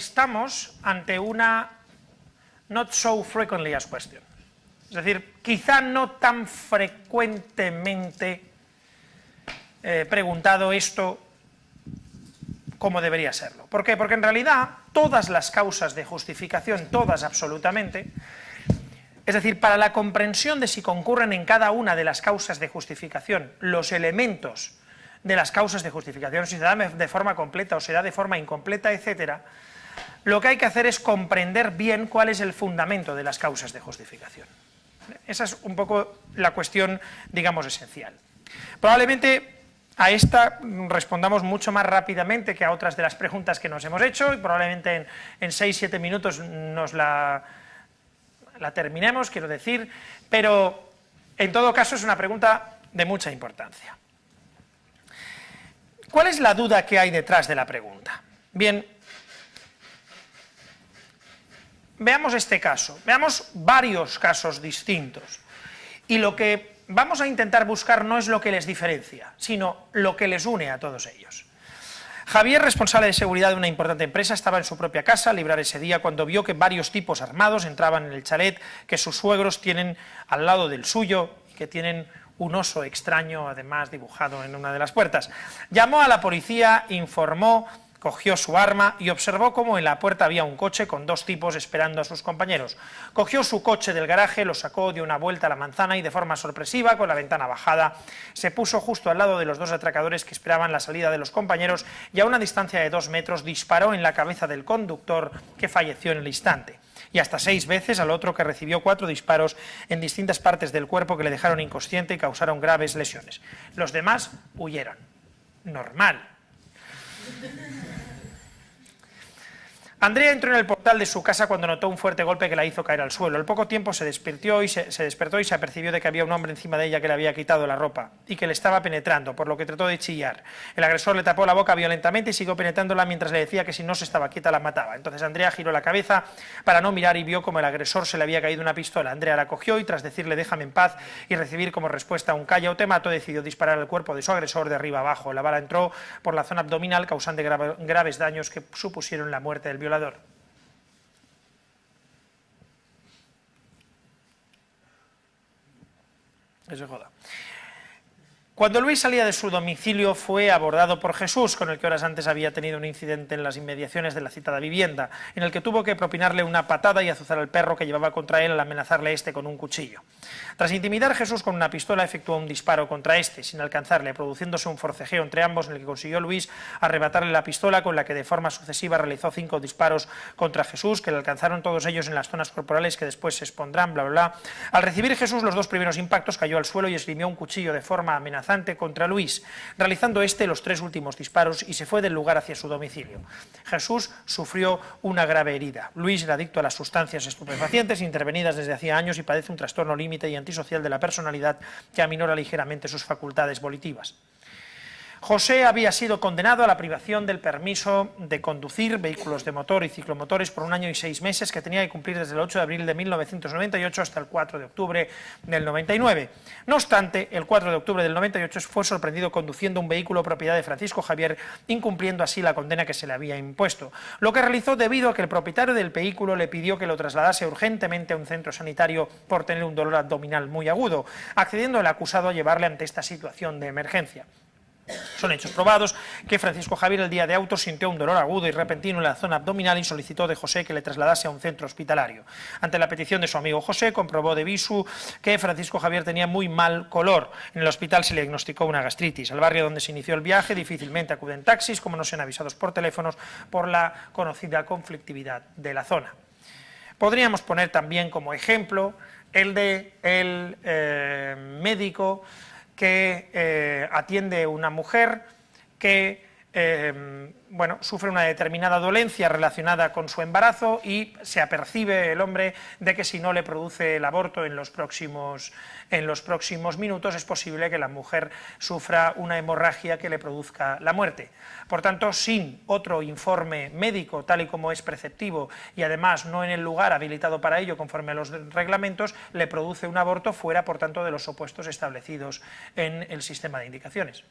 estamos ante una not so frequently asked question. Es decir, quizá no tan frecuentemente preguntado esto como debería serlo. ¿Por qué? Porque en realidad todas las causas de justificación, todas absolutamente, es decir, para la comprensión de si concurren en cada una de las causas de justificación los elementos de las causas de justificación, si se da de forma completa o se da de forma incompleta, etcétera, lo que hay que hacer es comprender bien cuál es el fundamento de las causas de justificación. Esa es un poco la cuestión, digamos, esencial. Probablemente a esta respondamos mucho más rápidamente que a otras de las preguntas que nos hemos hecho y probablemente en 6-7 minutos nos la terminemos, quiero decir, pero en todo caso es una pregunta de mucha importancia. ¿Cuál es la duda que hay detrás de la pregunta? Bien, veamos este caso, veamos varios casos distintos y lo que vamos a intentar buscar no es lo que les diferencia, sino lo que les une a todos ellos. Javier, responsable de seguridad de una importante empresa, estaba en su propia casa al librar ese día cuando vio que varios tipos armados entraban en el chalet que sus suegros tienen al lado del suyo y que tienen un oso extraño, además, dibujado en una de las puertas. Llamó a la policía, informó, cogió su arma y observó cómo en la puerta había un coche con dos tipos esperando a sus compañeros. Cogió su coche del garaje, lo sacó, dio una vuelta a la manzana y de forma sorpresiva, con la ventana bajada, se puso justo al lado de los dos atracadores que esperaban la salida de los compañeros y a una distancia de 2 metros disparó en la cabeza del conductor, que falleció en el instante. Y hasta 6 veces al otro, que recibió 4 disparos en distintas partes del cuerpo que le dejaron inconsciente y causaron graves lesiones. Los demás huyeron. Normal. Andrea entró en el portal de su casa cuando notó un fuerte golpe que la hizo caer al suelo. Al poco tiempo se despertó y se apercibió de que había un hombre encima de ella que le había quitado la ropa y que le estaba penetrando, por lo que trató de chillar. El agresor le tapó la boca violentamente y siguió penetrándola mientras le decía que si no se estaba quieta la mataba. Entonces Andrea giró la cabeza para no mirar y vio como el agresor se le había caído una pistola. Andrea la cogió y, tras decirle déjame en paz y recibir como respuesta un calla o te mato, decidió disparar al cuerpo de su agresor de arriba abajo. La bala entró por la zona abdominal causando graves daños que supusieron la muerte del violador. Eso joda. Cuando Luis salía de su domicilio fue abordado por Jesús, con el que horas antes había tenido un incidente en las inmediaciones de la citada vivienda, en el que tuvo que propinarle una patada y azuzar al perro que llevaba contra él al amenazarle con un cuchillo. Tras intimidar a Jesús con una pistola, efectuó un disparo contra sin alcanzarle, produciéndose un forcejeo entre ambos en el que consiguió Luis arrebatarle la pistola, con la que de forma sucesiva realizó 5 disparos contra Jesús, que le alcanzaron todos ellos en las zonas corporales que después se expondrán, bla, bla, bla. Al recibir Jesús los 2 primeros impactos, cayó al suelo y esgrimió un cuchillo de forma amenazante contra Luis, realizando los 3 últimos disparos y se fue del lugar hacia su domicilio. Jesús sufrió una grave herida. Luis era adicto a las sustancias estupefacientes intervenidas desde hacía años y padece un trastorno límite y antisocial de la personalidad que aminora ligeramente sus facultades volitivas. José había sido condenado a la privación del permiso de conducir vehículos de motor y ciclomotores por 1 año y 6 meses que tenía que cumplir desde el 8 de abril de 1998 hasta el 4 de octubre del 99. No obstante, el 4 de octubre del 98 fue sorprendido conduciendo un vehículo propiedad de Francisco Javier, incumpliendo así la condena que se le había impuesto, lo que realizó debido a que el propietario del vehículo le pidió que lo trasladase urgentemente a un centro sanitario por tener un dolor abdominal muy agudo, accediendo el acusado a llevarle ante esta situación de emergencia. Son hechos probados que Francisco Javier el día de auto sintió un dolor agudo y repentino en la zona abdominal y solicitó de José que le trasladase a un centro hospitalario. Ante la petición de su amigo José, comprobó de visu que Francisco Javier tenía muy mal color. En el hospital se le diagnosticó una gastritis. Al barrio donde se inició el viaje difícilmente acuden taxis, como no sean avisados por teléfonos por la conocida conflictividad de la zona. Podríamos poner también como ejemplo el de el médico que atiende una mujer que sufre una determinada dolencia relacionada con su embarazo y se apercibe el hombre de que si no le produce el aborto en los próximos minutos es posible que la mujer sufra una hemorragia que le produzca la muerte. Por tanto, sin otro informe médico tal y como es preceptivo y además no en el lugar habilitado para ello conforme a los reglamentos, le produce un aborto fuera, por tanto, de los supuestos establecidos en el sistema de indicaciones.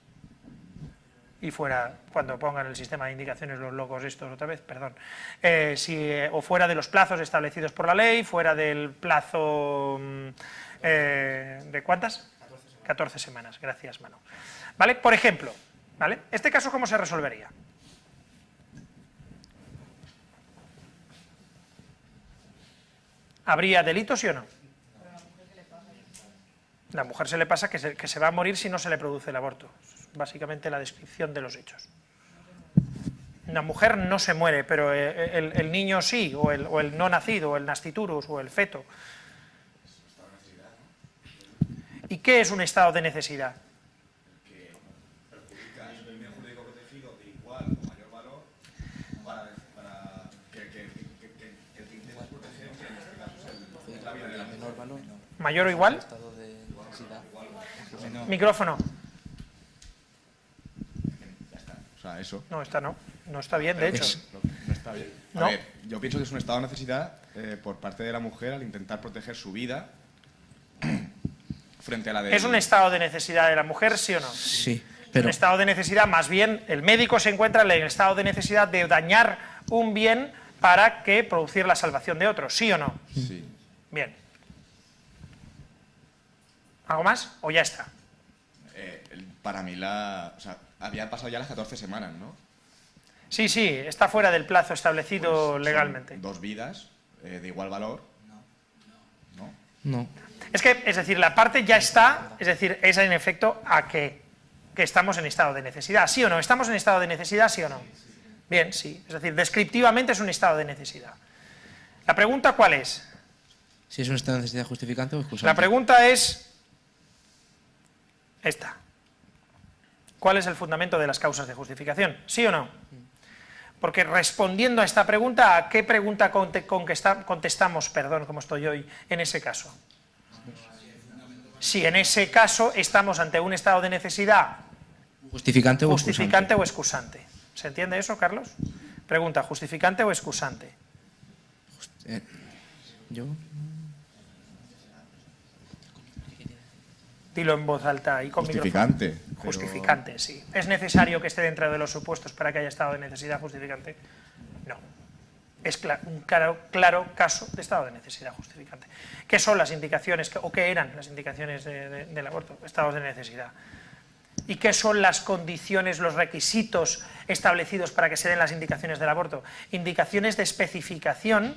y fuera, cuando pongan el sistema de indicaciones los locos estos otra vez, perdón, o fuera de los plazos establecidos por la ley, fuera del plazo ¿de cuántas? 14 semanas, gracias Manu. ¿Vale? Por ejemplo, ¿vale? ¿Este caso cómo se resolvería? ¿Habría delito, sí o no? La mujer se le pasa que se va a morir si no se le produce el aborto. Es básicamente la descripción de los hechos. La mujer no se muere, pero el niño sí, o el no nacido, o el nasciturus, o el feto. ¿Y qué es un estado de necesidad? Que perjudica el bien jurídico protegido de igual o mayor valor para que el que intentas proteger, que en este caso es la vida de la menor valor. ¿Mayor o igual? Estado de necesidad. Micrófono. Ya está. O sea, eso. No, esta no. No está bien, de hecho. No está bien. No. A ver, yo pienso que es un estado de necesidad por parte de la mujer al intentar proteger su vida frente a la de... ¿Es un estado de necesidad de la mujer, sí o no? Sí, Un pero estado de necesidad, más bien, el médico se encuentra en el estado de necesidad de dañar un bien para que producir la salvación de otro, ¿sí o no? Sí. Bien. ¿Algo más? ¿O ya está? Para mí o sea, habían pasado ya las 14 semanas, ¿no? Sí, sí, está fuera del plazo establecido Pues legalmente. son 2 vidas de igual valor. ¿No? no. Es decir, la parte ya está, es decir, es en efecto a que estamos en estado de necesidad, ¿sí o no? ¿Estamos en estado de necesidad, sí o no? Bien, sí, es decir, descriptivamente es un estado de necesidad. La pregunta, ¿cuál es? Si es un estado de necesidad justificante o excusante. La pregunta es esta. ¿Cuál es el fundamento de las causas de justificación? ¿Sí o no? Porque respondiendo a esta pregunta, ¿a qué pregunta contestamos, perdón, como estoy hoy, en ese caso? Si en ese caso estamos ante un estado de necesidad ¿Justificante o justificante o excusante. ¿Se entiende eso, Carlos? Pregunta, ¿justificante o excusante? Yo... Dilo en voz alta y con Justificante. micrófono. Justificante, sí. ¿Es necesario que esté dentro de los supuestos para que haya estado de necesidad justificante? No. Es un claro caso de estado de necesidad justificante. ¿Qué son las indicaciones, o qué eran las indicaciones del aborto? Estados de necesidad. ¿Y qué son las condiciones, los requisitos establecidos para que se den las indicaciones del aborto? Indicaciones de especificación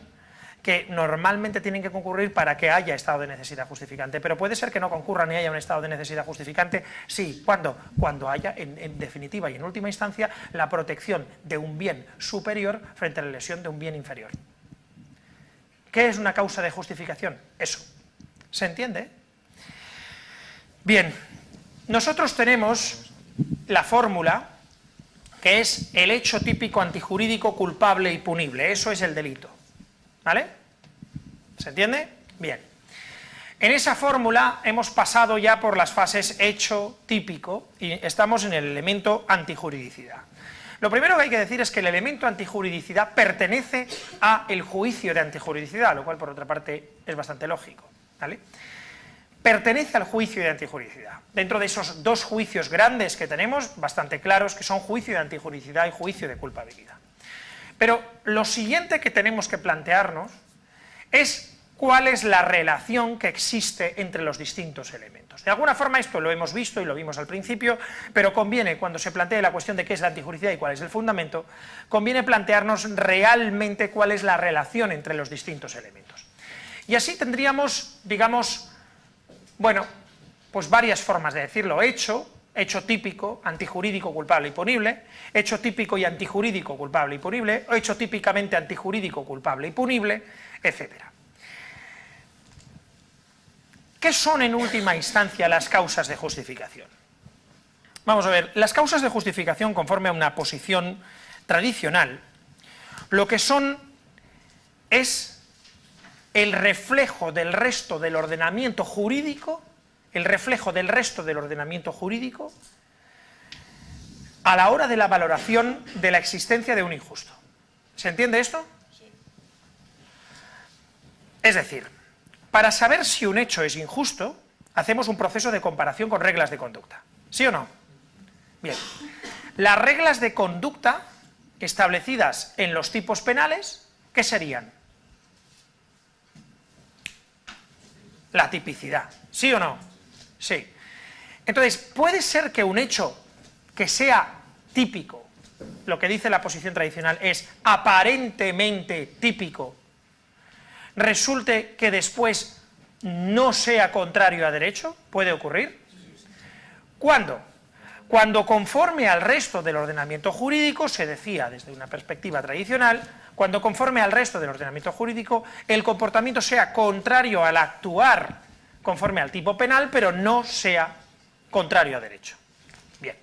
que normalmente tienen que concurrir para que haya estado de necesidad justificante, pero puede ser que no concurra ni haya un estado de necesidad justificante. Sí, ¿cuándo? Cuando haya, en definitiva y en última instancia, la protección de un bien superior frente a la lesión de un bien inferior. ¿Qué es una causa de justificación? Eso. ¿Se entiende? Bien, nosotros tenemos la fórmula que es el hecho típico antijurídico culpable y punible. Eso es el delito. ¿Vale? ¿Se entiende? Bien. En esa fórmula hemos pasado ya por las fases hecho típico y estamos en el elemento antijuridicidad. Lo primero que hay que decir es que el elemento antijuridicidad pertenece al juicio de antijuridicidad, lo cual por otra parte es bastante lógico. ¿Vale? Pertenece al juicio de antijuridicidad. Dentro de esos dos juicios grandes que tenemos, bastante claros, que son juicio de antijuridicidad y juicio de culpabilidad. Pero lo siguiente que tenemos que plantearnos es cuál es la relación que existe entre los distintos elementos. De alguna forma esto lo hemos visto y lo vimos al principio, pero conviene, cuando se plantee la cuestión de qué es la antijuridicidad y cuál es el fundamento, conviene plantearnos realmente cuál es la relación entre los distintos elementos. Y así tendríamos, digamos, bueno, pues varias formas de decirlo. Hecho típico, antijurídico, culpable y punible, hecho típico y antijurídico, culpable y punible, hecho típicamente antijurídico, culpable y punible, etc. ¿Qué son en última instancia las causas de justificación? Vamos a ver, las causas de justificación, conforme a una posición tradicional, lo que son es el reflejo del resto del ordenamiento jurídico, a la hora de la valoración de la existencia de un injusto. ¿Se entiende esto? Sí. Es decir, para saber si un hecho es injusto, hacemos un proceso de comparación con reglas de conducta. ¿Sí o no? Bien. Las reglas de conducta establecidas en los tipos penales, ¿qué serían? La tipicidad, ¿sí o no? Sí. Entonces, puede ser que un hecho que sea típico, lo que dice la posición tradicional es aparentemente típico, resulte que después no sea contrario a derecho. ¿Puede ocurrir? ¿Cuándo? Cuando conforme al resto del ordenamiento jurídico, se decía desde una perspectiva tradicional, cuando conforme al resto del ordenamiento jurídico el comportamiento sea contrario al actuar conforme al tipo penal, pero no sea contrario a derecho. Bien.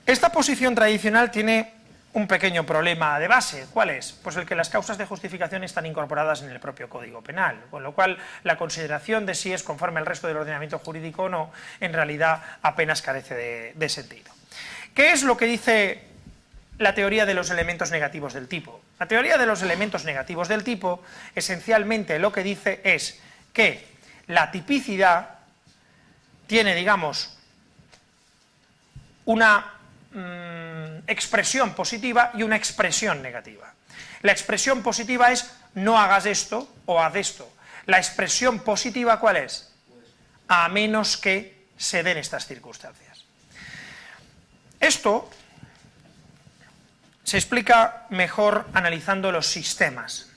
Esta posición tradicional tiene un pequeño problema de base. ¿Cuál es? Pues el que las causas de justificación están incorporadas en el propio Código Penal, con lo cual la consideración de si es conforme al resto del ordenamiento jurídico o no, en realidad apenas carece de sentido. ¿Qué es lo que dice la teoría de los elementos negativos del tipo? La teoría de los elementos negativos del tipo, esencialmente lo que dice es que la tipicidad tiene, digamos, una expresión positiva y una expresión negativa. La expresión positiva es no hagas esto o haz esto. La expresión positiva, ¿cuál es? A menos que se den estas circunstancias. Esto se explica mejor analizando los sistemas.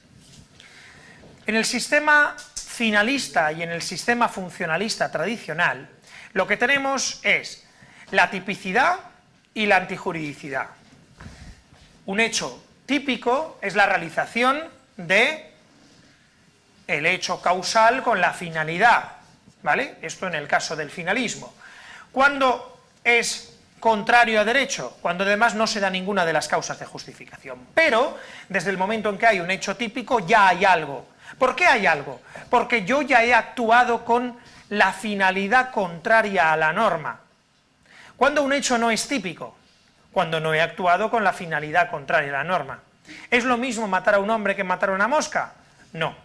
En el sistema finalista y en el sistema funcionalista tradicional, lo que tenemos es la tipicidad y la antijuridicidad. Un hecho típico es la realización de el hecho causal con la finalidad, ¿vale? Esto en el caso del finalismo. ¿Cuándo es contrario a derecho? Cuando además no se da ninguna de las causas de justificación. Pero, desde el momento en que hay un hecho típico, ya hay algo. ¿Por qué hay algo? Porque yo ya he actuado con la finalidad contraria a la norma. ¿Cuándo un hecho no es típico? Cuando no he actuado con la finalidad contraria a la norma. ¿Es lo mismo matar a un hombre que matar a una mosca? No.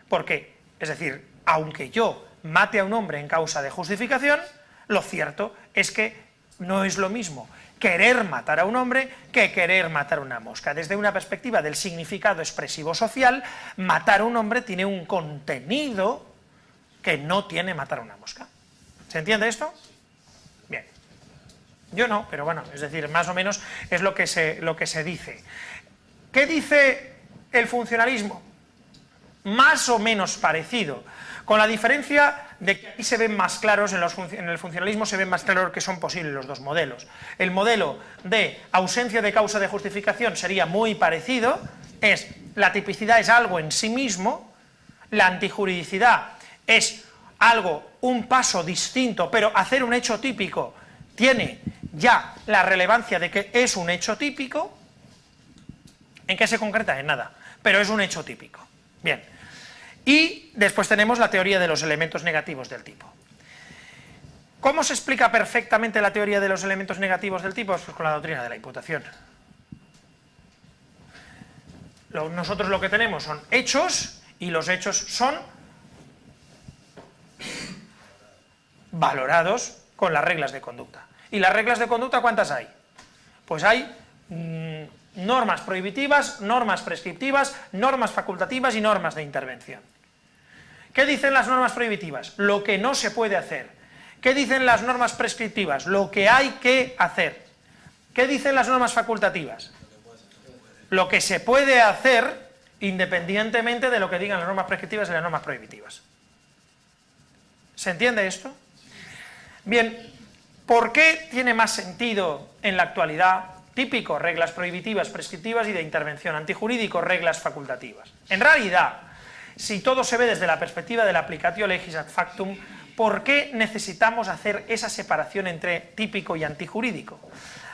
¿Por qué? Es decir, aunque yo mate a un hombre en causa de justificación, lo cierto es que no es lo mismo querer matar a un hombre que querer matar a una mosca. Desde una perspectiva del significado expresivo social, matar a un hombre tiene un contenido que no tiene matar a una mosca. ¿Se entiende esto? Bien. Yo no, pero bueno, es decir, más o menos es lo que se dice. ¿Qué dice el funcionalismo? Más o menos parecido, con la diferencia de que aquí se ven más claros, en el funcionalismo se ven más claros que son posibles los dos modelos. El modelo de ausencia de causa de justificación sería muy parecido, la tipicidad es algo en sí mismo, la antijuridicidad es algo, un paso distinto, pero hacer un hecho típico tiene ya la relevancia de que es un hecho típico. ¿En qué se concreta? En nada, pero es un hecho típico. Bien. Y después tenemos la teoría de los elementos negativos del tipo. ¿Cómo se explica perfectamente la teoría de los elementos negativos del tipo? Pues con la doctrina de la imputación. Nosotros lo que tenemos son hechos, y los hechos son valorados con las reglas de conducta. ¿Y las reglas de conducta cuántas hay? Pues hay normas prohibitivas, normas prescriptivas, normas facultativas y normas de intervención. ¿Qué dicen las normas prohibitivas? Lo que no se puede hacer. ¿Qué dicen las normas prescriptivas? Lo que hay que hacer. ¿Qué dicen las normas facultativas? Lo que se puede hacer independientemente de lo que digan las normas prescriptivas y las normas prohibitivas. ¿Se entiende esto? Bien, ¿por qué tiene más sentido en la actualidad típico, reglas prohibitivas, prescriptivas y de intervención, antijurídico, reglas facultativas? En realidad, si todo se ve desde la perspectiva del applicatio legis ad factum, ¿por qué necesitamos hacer esa separación entre típico y antijurídico?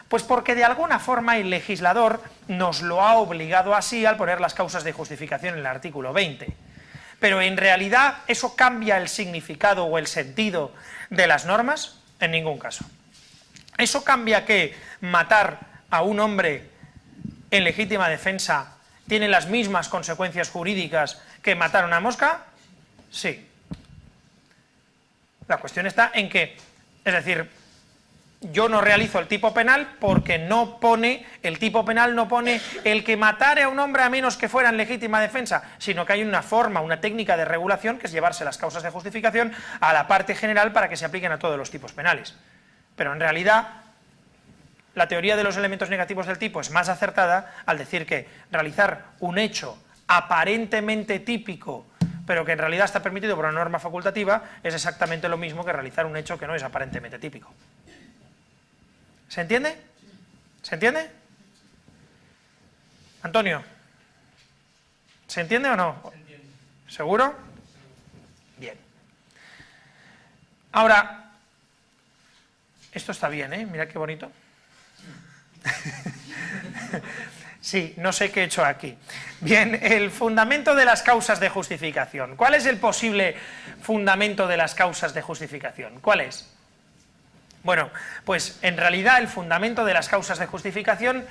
Pues porque de alguna forma el legislador nos lo ha obligado así al poner las causas de justificación en el artículo 20. Pero en realidad, ¿eso cambia el significado o el sentido de las normas? En ningún caso. ¿Eso cambia que matar a un hombre en legítima defensa tiene las mismas consecuencias jurídicas que matar a una mosca? Sí. La cuestión está en que, es decir, yo no realizo el tipo penal porque no pone, el tipo penal no pone el que matare a un hombre a menos que fuera en legítima defensa, sino que hay una forma, una técnica de regulación que es llevarse las causas de justificación a la parte general para que se apliquen a todos los tipos penales. Pero en realidad la teoría de los elementos negativos del tipo es más acertada al decir que realizar un hecho aparentemente típico pero que en realidad está permitido por una norma facultativa es exactamente lo mismo que realizar un hecho que no es aparentemente típico. ¿Se entiende? ¿Se entiende? Antonio, ¿se entiende o no? Se entiende. ¿Seguro? Bien. Ahora, esto está bien, ¿eh? Mira qué bonito. Sí, no sé qué he hecho aquí. Bien, el fundamento de las causas de justificación. ¿Cuál es el posible fundamento de las causas de justificación? ¿Cuál es? Bueno, pues en realidad el fundamento de las causas de justificación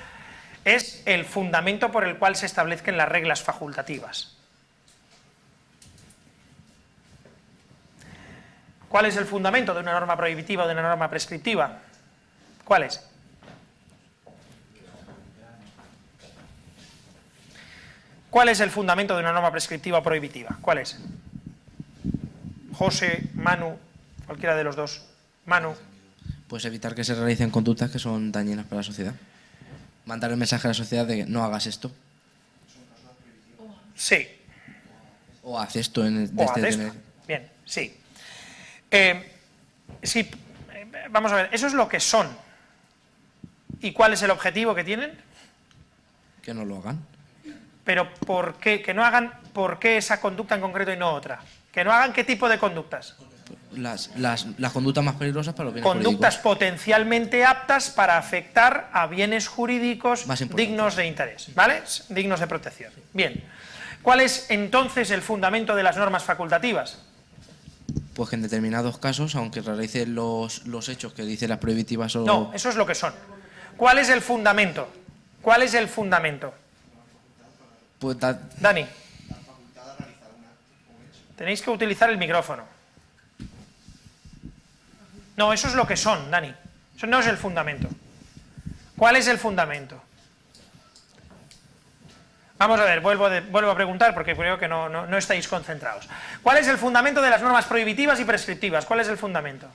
es el fundamento por el cual se establezcan las reglas facultativas. ¿Cuál es el fundamento de una norma prohibitiva o de una norma prescriptiva? ¿Cuál es? ¿Cuál es el fundamento de una norma prescriptiva o prohibitiva? ¿Cuál es? José, Manu, cualquiera de los dos. Manu. Pues evitar que se realicen conductas que son dañinas para la sociedad. Mandar el mensaje a la sociedad de que no hagas esto. Sí. O haz esto en el, O haz esto. Bien, sí. Sí, vamos a ver, eso es lo que son. ¿Y cuál es el objetivo que tienen? Que no lo hagan. Pero ¿por qué? Que no hagan, ¿por qué esa conducta en concreto y no otra? Que no hagan ¿qué tipo de conductas? Las conductas más peligrosas para los bienes conductas jurídicos. Potencialmente aptas para afectar a bienes jurídicos dignos de interés, ¿vale? Dignos de protección. Bien. ¿Cuál es entonces el fundamento de las normas facultativas? Pues que en determinados casos, aunque realicen los hechos que dicen las prohibitivas o... No, eso es lo que son. ¿Cuál es el fundamento? ¿Cuál es el fundamento? Pues Dani. Tenéis que utilizar el micrófono. No, eso es lo que son, Dani. Eso no es el fundamento. ¿Cuál es el fundamento? Vamos a ver, vuelvo a preguntar porque creo que no estáis concentrados. ¿Cuál es el fundamento de las normas prohibitivas y prescriptivas? ¿Cuál es el fundamento?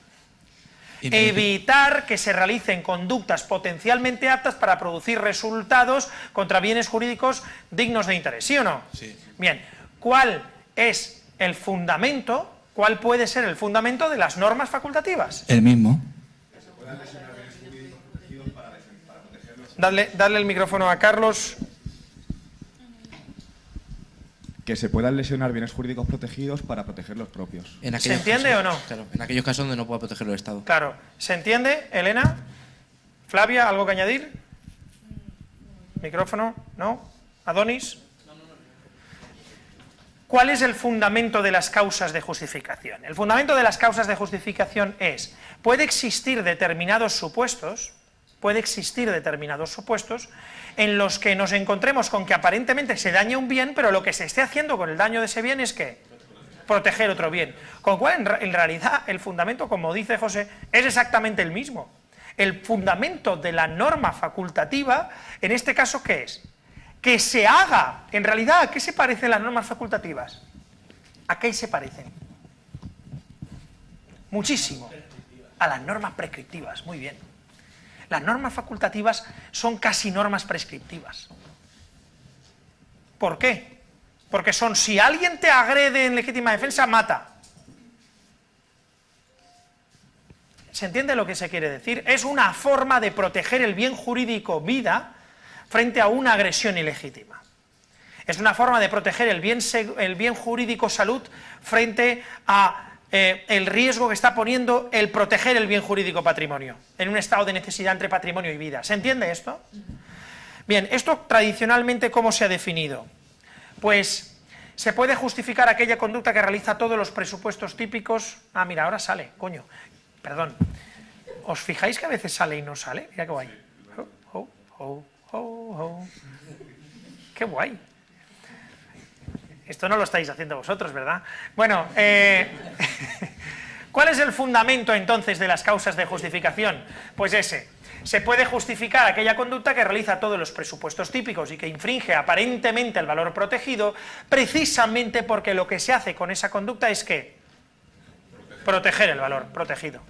Evitar que se realicen conductas potencialmente aptas para producir resultados contra bienes jurídicos dignos de interés, ¿sí o no? Sí. Bien, ¿cuál es el fundamento, cuál puede ser el fundamento de las normas facultativas? El mismo. Darle el micrófono a Carlos. Que se puedan lesionar bienes jurídicos protegidos para proteger los propios. ¿Se entiende o no? Claro, en aquellos casos donde no pueda proteger el Estado. Claro. ¿Se entiende, Elena? Flavia, ¿algo que añadir? ¿Micrófono? ¿No? ¿Adonis? ¿Cuál es el fundamento de las causas de justificación? El fundamento de las causas de justificación es, puede existir determinados supuestos en los que nos encontremos con que aparentemente se daña un bien, pero lo que se esté haciendo con el daño de ese bien es ¿qué? Proteger otro bien. Con lo cual, en realidad, el fundamento, como dice José, es exactamente el mismo. El fundamento de la norma facultativa, en este caso, ¿qué es? Que se haga, en realidad, ¿a qué se parecen las normas facultativas? ¿A qué se parecen? Muchísimo. A las normas prescriptivas, muy bien. Las normas facultativas son casi normas prescriptivas. ¿Por qué? Porque son, si alguien te agrede en legítima defensa, mata. ¿Se entiende lo que se quiere decir? Es una forma de proteger el bien jurídico vida frente a una agresión ilegítima. Es una forma de proteger el bien jurídico salud frente a el riesgo que está poniendo el proteger el bien jurídico patrimonio, en un estado de necesidad entre patrimonio y vida. ¿Se entiende esto? Bien, esto tradicionalmente, ¿cómo se ha definido? Pues se puede justificar aquella conducta que realiza todos los presupuestos típicos. Ah, mira, ahora sale, coño, perdón. ¿Os fijáis que a veces sale y no sale? Mira qué guay. Qué guay. Esto no lo estáis haciendo vosotros, ¿verdad? Bueno, ¿Cuál es el fundamento entonces de las causas de justificación? Pues ese. Se puede justificar aquella conducta que realiza todos los presupuestos típicos y que infringe aparentemente el valor protegido, precisamente porque lo que se hace con esa conducta es que proteger el valor protegido.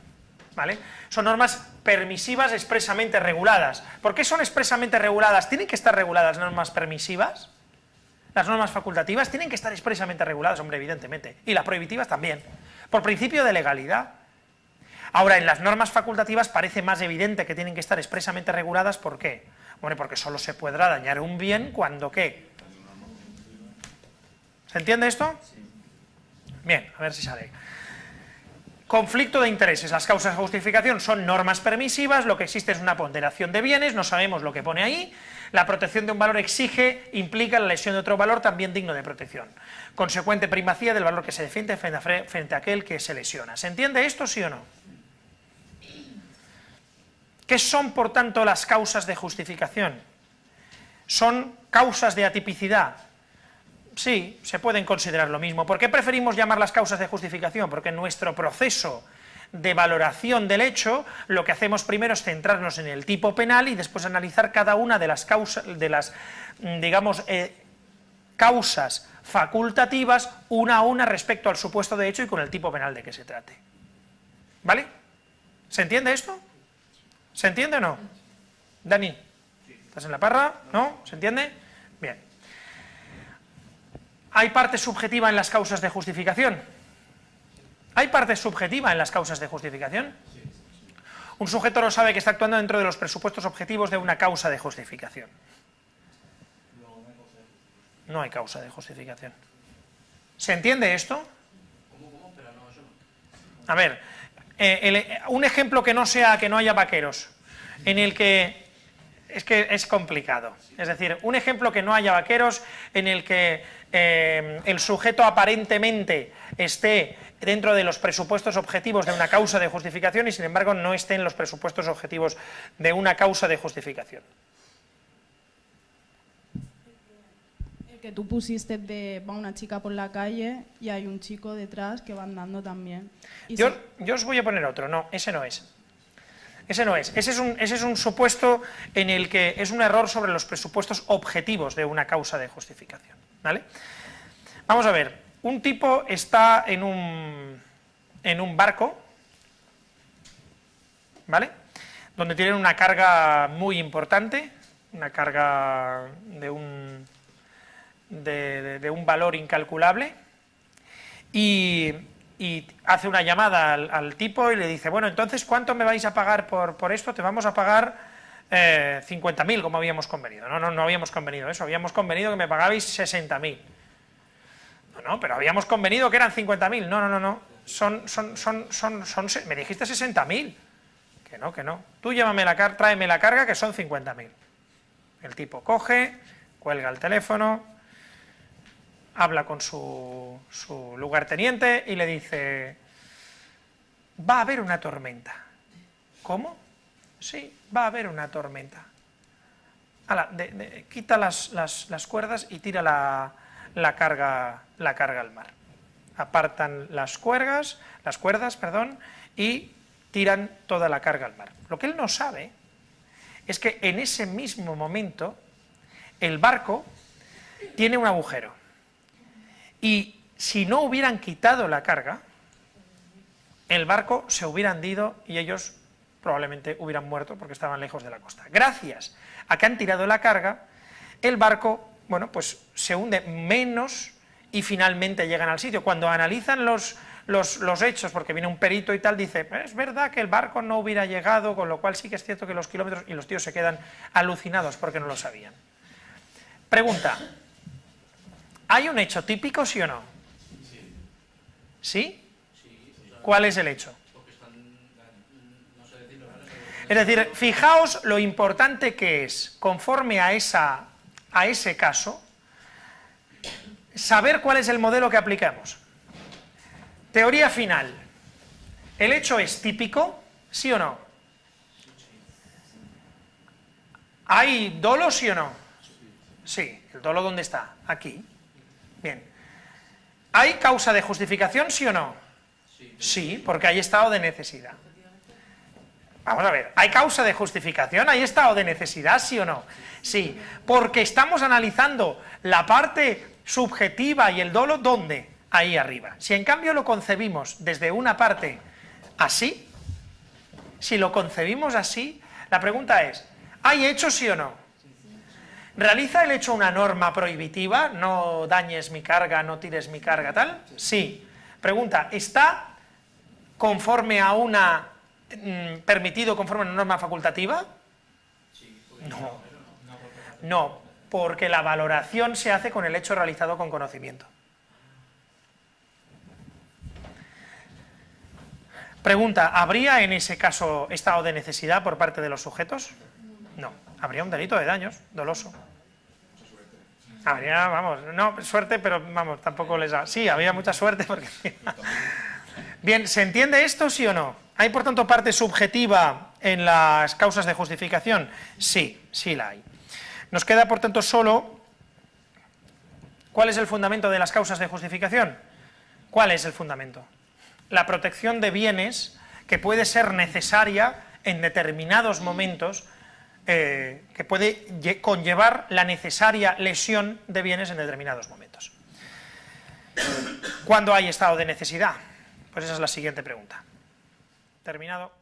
¿Vale? Son normas permisivas expresamente reguladas. ¿Por qué son expresamente reguladas? ¿Tienen que estar reguladas normas permisivas? Las normas facultativas tienen que estar expresamente reguladas, hombre, evidentemente. Y las prohibitivas también. Por principio de legalidad. Ahora, en las normas facultativas parece más evidente que tienen que estar expresamente reguladas. ¿Por qué? Bueno, porque solo se podrá dañar un bien cuando ¿qué? ¿Se entiende esto? Bien, a ver si sale. Conflicto de intereses. Las causas de justificación son normas permisivas, lo que existe es una ponderación de bienes, no sabemos lo que pone ahí. La protección de un valor implica la lesión de otro valor también digno de protección. Consecuente primacía del valor que se defiende frente a aquel que se lesiona. ¿Se entiende esto, sí o no? ¿Qué son, por tanto, las causas de justificación? ¿Son causas de atipicidad? Sí, se pueden considerar lo mismo. ¿Por qué preferimos llamarlas causas de justificación? Porque en nuestro proceso de valoración del hecho, lo que hacemos primero es centrarnos en el tipo penal y después analizar cada una de las causas, causas facultativas, una a una respecto al supuesto de hecho y con el tipo penal de que se trate. ¿Vale? ¿Se entiende esto? ¿Se entiende o no? Dani, ¿estás en la parra? ¿No? ¿Se entiende? Bien. ¿Hay parte subjetiva en las causas de justificación? ¿Hay parte subjetiva en las causas de justificación? Un sujeto no sabe que está actuando dentro de los presupuestos objetivos de una causa de justificación. No hay causa de justificación. ¿Se entiende esto? A ver, un ejemplo que no sea que no haya vaqueros, en el que es complicado. Es decir, un ejemplo que no haya vaqueros, en el que el sujeto aparentemente esté dentro de los presupuestos objetivos de una causa de justificación y sin embargo no esté en los presupuestos objetivos de una causa de justificación. El que tú pusiste de va una chica por la calle y hay un chico detrás que va andando también. Yo os voy a poner otro, no, ese no es. Ese no es. Ese es un supuesto en el que es un error sobre los presupuestos objetivos de una causa de justificación. ¿Vale? Vamos a ver. Un tipo está en un barco, ¿vale? Donde tienen una carga muy importante, una carga de un valor incalculable, y hace una llamada al tipo y le dice, bueno, entonces, ¿cuánto me vais a pagar por esto? Te vamos a pagar 50.000, como habíamos convenido. No habíamos convenido eso, habíamos convenido que me pagabais 60.000. No, pero habíamos convenido que eran 50.000. No. Me dijiste 60.000. Que no. Tú tráeme la carga que son 50.000. El tipo coge, cuelga el teléfono, habla con su lugarteniente y le dice, va a haber una tormenta. ¿Cómo? Sí, va a haber una tormenta. Quita las cuerdas y tira la carga al mar. Apartan las cuerdas, y tiran toda la carga al mar. Lo que él no sabe es que en ese mismo momento el barco tiene un agujero. Y si no hubieran quitado la carga, el barco se hubiera hundido y ellos probablemente hubieran muerto porque estaban lejos de la costa. Gracias a que han tirado la carga, el barco, bueno, pues se hunde menos y finalmente llegan al sitio. Cuando analizan los hechos, porque viene un perito y tal, dice, es verdad que el barco no hubiera llegado, con lo cual sí que es cierto que los kilómetros, y los tíos se quedan alucinados porque no lo sabían. Pregunta, ¿hay un hecho típico, sí o no? ¿Sí? ¿Cuál es el hecho? Es decir, fijaos lo importante que es, conforme a ese caso, saber cuál es el modelo que aplicamos. Teoría final. ¿El hecho es típico? ¿Sí o no? ¿Hay dolo, sí o no? Sí. ¿El dolo dónde está? Aquí. Bien. ¿Hay causa de justificación, sí o no? Sí. Sí, porque hay estado de necesidad. Vamos a ver, ¿hay causa de justificación? ¿Hay estado de necesidad, sí o no? Sí, porque estamos analizando la parte subjetiva y el dolo, ¿dónde? Ahí arriba. Si en cambio lo concebimos desde una parte así, si lo concebimos así, la pregunta es, ¿hay hecho sí o no? ¿Realiza el hecho una norma prohibitiva? No dañes mi carga, no tires mi carga, tal. Sí. Pregunta, ¿está conforme a una permitido conforme a una norma facultativa? No. No, porque la valoración se hace con el hecho realizado con conocimiento. Pregunta, ¿habría en ese caso estado de necesidad por parte de los sujetos? No, habría un delito de daños doloso. Habría, vamos, no, suerte, pero vamos, tampoco les da. Sí, había mucha suerte porque... Bien, ¿se entiende esto, sí o no? ¿Hay, por tanto, parte subjetiva en las causas de justificación? Sí, sí la hay. Nos queda, por tanto, solo... ¿Cuál es el fundamento de las causas de justificación? ¿Cuál es el fundamento? La protección de bienes que puede ser necesaria en determinados momentos, que puede conllevar la necesaria lesión de bienes en determinados momentos. ¿Cuándo hay estado de necesidad? Pues esa es la siguiente pregunta. Terminado.